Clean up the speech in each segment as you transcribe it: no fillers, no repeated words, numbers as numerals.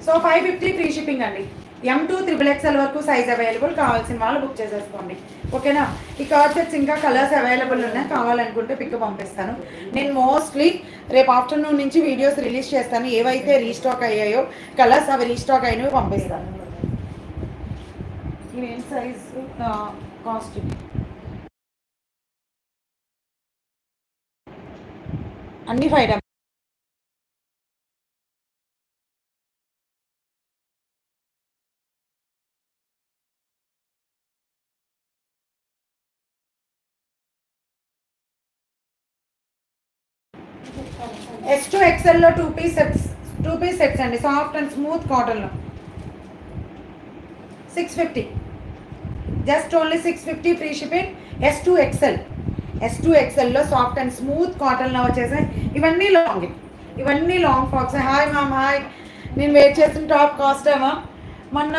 So 550 free shipping అండి. M2 XXL వరకు size available, కావాల్సిన వాళ్ళు బుక్ చేసేసుకోండి. ఓకేనా? ఈ కార్డ్ సెట్స్ ఇంకా కలర్స్ అవైలబుల్ ఉన్నాయి, కావాలనుకుంటే పిక్ పంపిస్తాను. నేను మోస్ట్లీ రేపు ఆఫ్టర్నూన్ నుంచి వీడియోస్ రిలీజ్ చేస్తాను. ఏవైతే రీస్టాక్ అయ్యాయో కలర్స్ అవి రీస్టాక్ అయినవి పంపిస్తాను. ఇవేం సైజ్ కాస్ట్ అన్ని 5 S2 XL లో 2 పీస్ సెట్స్ అండి, సాఫ్ట్ అండ్ స్మూత్ కాటన్లో 650, just only 650 free shipping. S2 XLలో సాఫ్ట్ అండ్ స్మూత్ కాటన్లో వచ్చేసాయి. ఇవన్నీ long frocks. Hi ma'am, hi. నేను వెయిట్ చేసిన టాప్ కాస్ట్ ఏమో మొన్న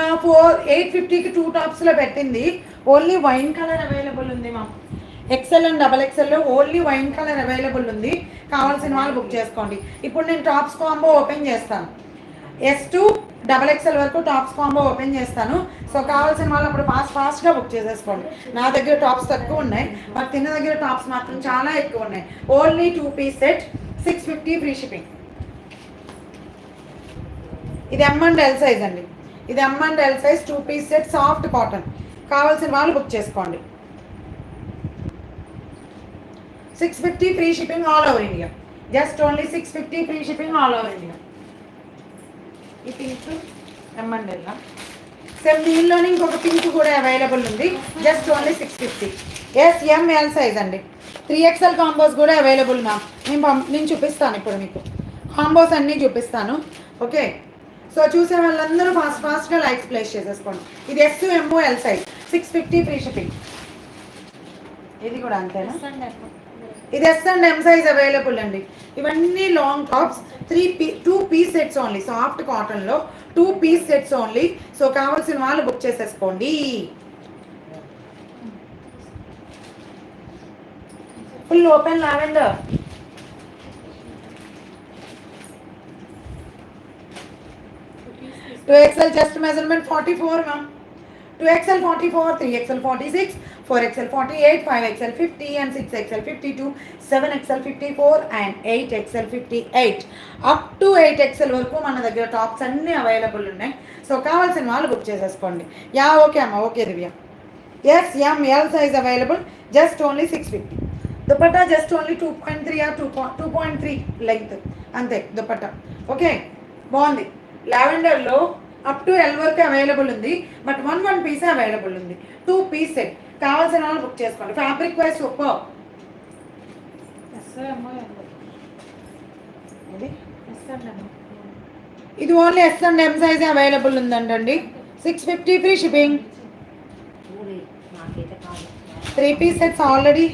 850కి 2 టాప్స్లో పెట్టింది. ఓన్లీ వైన్ కలర్ అవైలబుల్ ఉంది మ్యామ్. XL అండ్ XXLలో ఓన్లీ వైన్ కలర్ అవైలబుల్ ఉంది, కావాల్సిన వాళ్ళు బుక్ చేసుకోండి. ఇప్పుడు నేను టాప్స్ కాంబో ఓపెన్ చేస్తాను. S2 XXL వరకు టాప్స్ కాంబో ఓపెన్ చేస్తాను. సో కావాల్సిన వాళ్ళు అప్పుడు ఫాస్ట్గా బుక్ చేసేసుకోండి. నా దగ్గర టాప్స్ తక్కువ ఉన్నాయి, బట్ తిన్న దగ్గర టాప్స్ మాత్రం చాలా ఎక్కువ ఉన్నాయి. Only 2 piece set, 650 free shipping. ఇది M&L సైజ్ అండి. ఇది M&L size 2 piece set, soft cotton. కావాల్సిన వాళ్ళు బుక్ చేసుకోండి. 650 free shipping all over India. Just only 650 free shipping all over India. ఈ పింక్ M&L. సేమ్ దీనిలోనే ఇంకొక పింక్ కూడా అవైలబుల్ ఉంది, జస్ట్ ఓన్లీ 650. ML సైజ్ అండి. 3XL కాంబోస్ కూడా అవైలబుల్ మ్యామ్. నేను చూపిస్తాను ఇప్పుడు మీకు కాంబోస్ అన్నీ చూపిస్తాను. ఓకే, సో చూసే వాళ్ళందరూ ఫాస్ట్గా లైక్స్ ప్లేస్ చేసేసుకోండి. ఇది SML సైజ్ 650 ఫ్రీ షిప్పింగ్. ఇది కూడా అంతేనా? ఇది S&M సైజ్ అవైలబుల్ అండి. ఇవన్నీ long tops, 2 piece sets only, soft కాటన్లో 2 పీస్ సెట్స్ ఓన్లీ. సో కావాల్సిన వాళ్ళు బుక్ చేసేసుకోండి. Full open lavender. Two XL just measurement 44 ma'am. 2XL 44, 3XL 46, 4XL 48, 5XL 50 and 6XL 52, 7XL 54 and 8XL 58. Up to 8XL వరకు మన దగ్గర tops అన్నీ available ఉన్నాయి. So కావాల్సిన వాళ్ళు బుక్ చేసేసుకోండి. ఓకే అమ్మ, okay Divya. ML size available, just only 650. Dupatta just only 2.3 or 2.3 length అంతే దుపట్టా. ఓకే, బాగుంది. లావెండర్లో అప్ టు L వరకు అవైలబుల్ ఉంది, బట్ 1 పీస్ అవైలబుల్ ఉంది. 2 పీస్ సెట్, కావాల్సిన వాళ్ళు బుక్ చేసుకోండి. Fabric wise super. ఇది ఓన్లీ S&M సైజ్ అవైలబుల్ ఉందండి. 650 free shipping. 3 piece sets already.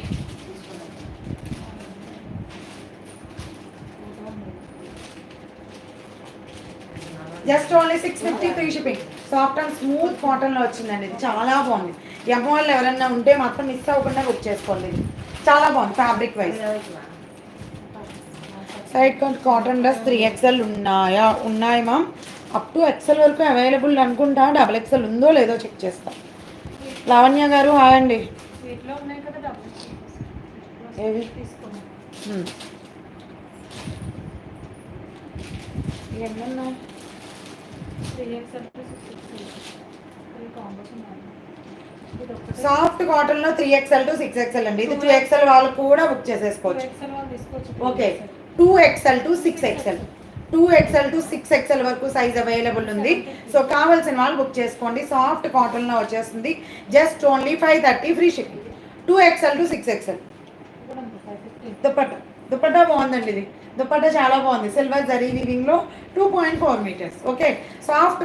Just only 650 free shipping. Soft and smooth కాటన్లో వచ్చిందండి. ఇది చాలా బాగుంది. వాళ్ళు ఎవరైనా ఉంటే మాత్రం మిస్ అవ్వకుండా బుక్ చేసుకోండి. ఇది చాలా బాగుంది fabric wise. Side cut cotton dress 3XL ఉన్నాయి మ్యామ్. అప్ టు XL వరకు అవైలబుల్ అనుకుంటా. XXL ఉందో లేదో చెక్ చేస్తా. లావణ్య గారు హాయ్ అండి. ఏవి ఎన్నున్నాయి? సాఫ్ట్ కాటన్ లో 3XL to 6XL అండి. ఇది 2XL వాళ్ళు కూడా బుక్ చేసేసుకోవచ్చు. Okay, 2XL to 6XL, 2XL to 6XL వరకు సైజ్ అవైలబుల్ ఉంది. సో కావాల్సిన వాళ్ళు బుక్ చేసుకోండి. సాఫ్ట్ కాటన్ లో వచ్చేస్తుంది, just only 530 free shipping. 2XL to 6XL. Dupatta బాగుందండి. ఇది దుపట్టా చాలా బాగుంది. సిల్వర్ జరీ వీవింగ్ లో 2.4 మీటర్స్. Okay, soft